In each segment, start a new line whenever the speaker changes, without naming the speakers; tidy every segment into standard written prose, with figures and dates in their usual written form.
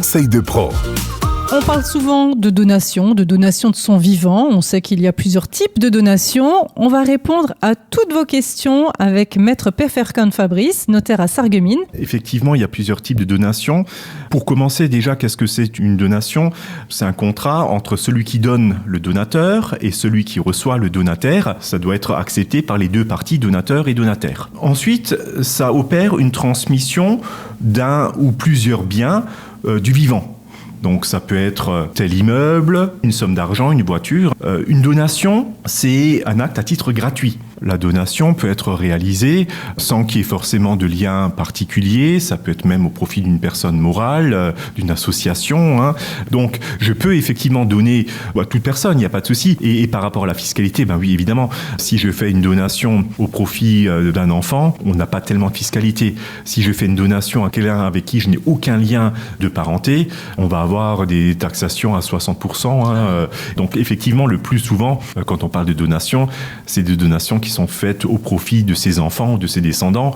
conseils de pro.
On parle souvent de donation de son vivant. On sait qu'il y a plusieurs types de donations. On va répondre à toutes vos questions avec Maître Pefferkorn Fabrice, notaire à Sarreguemines.
Effectivement, il y a plusieurs types de donations. Pour commencer, déjà, qu'est-ce que c'est une donation ? C'est un contrat entre celui qui donne, le donateur, et celui qui reçoit, le donataire. Ça doit être accepté par les deux parties, donateur et donataire. Ensuite, ça opère une transmission d'un ou plusieurs biens du vivant. Donc ça peut être tel immeuble, une somme d'argent, une voiture. Une donation, c'est un acte à titre gratuit. La donation peut être réalisée sans qu'il y ait forcément de lien particulier. Ça peut être même au profit d'une personne morale, d'une association. Donc, je peux effectivement donner à toute personne, il n'y a pas de souci. Et par rapport à la fiscalité, ben oui, évidemment, si je fais une donation au profit d'un enfant, on n'a pas tellement de fiscalité. Si je fais une donation à quelqu'un avec qui je n'ai aucun lien de parenté, on va avoir des taxations à 60%. Donc, effectivement, le plus souvent, quand on parle de donation, c'est des donations qui sont faites au profit de ses enfants ou de ses descendants.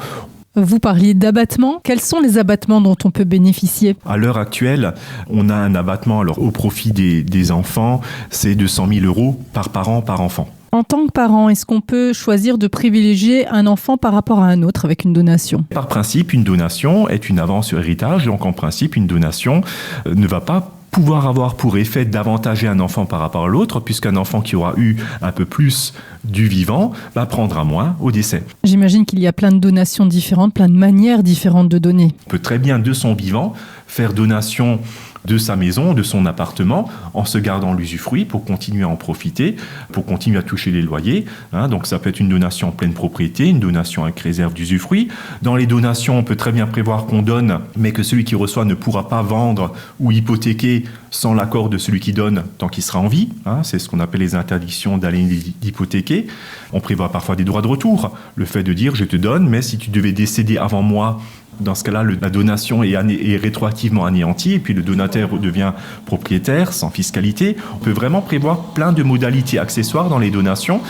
Vous parliez d'abattement. Quels sont les abattements dont on peut bénéficier ?
À l'heure actuelle, on a un abattement au profit des enfants, c'est de 100 000 euros par parent, par enfant.
En tant que parent, est-ce qu'on peut choisir de privilégier un enfant par rapport à un autre avec une donation ?
Par principe, une donation est une avance sur héritage, donc en principe, une donation ne va pas pouvoir avoir pour effet d'avantager un enfant par rapport à l'autre, puisqu'un enfant qui aura eu un peu plus du vivant prendra moins au décès.
J'imagine qu'il y a plein de donations différentes, plein de manières différentes de donner.
On peut très bien, de son vivant, faire donation de sa maison, de son appartement, en se gardant l'usufruit pour continuer à en profiter, pour continuer à toucher les loyers. Donc ça peut être une donation en pleine propriété, une donation avec réserve d'usufruit. Dans les donations, on peut très bien prévoir qu'on donne, mais que celui qui reçoit ne pourra pas vendre ou hypothéquer sans l'accord de celui qui donne tant qu'il sera en vie. C'est ce qu'on appelle les interdictions d'aliéner d'hypothéquer. On prévoit parfois des droits de retour. Le fait de dire « je te donne, mais si tu devais décéder avant moi », dans ce cas-là, la donation est rétroactivement anéantie et puis le donataire devient propriétaire sans fiscalité. On peut vraiment prévoir plein de modalités accessoires dans les donations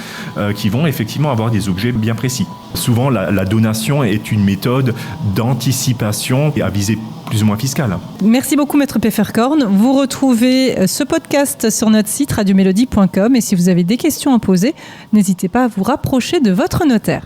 qui vont effectivement avoir des objets bien précis. Souvent, la donation est une méthode d'anticipation à visée plus ou moins fiscale.
Merci beaucoup, Maître Pefferkorn. Vous retrouvez ce podcast sur notre site radiomélodie.com et si vous avez des questions à poser, n'hésitez pas à vous rapprocher de votre notaire.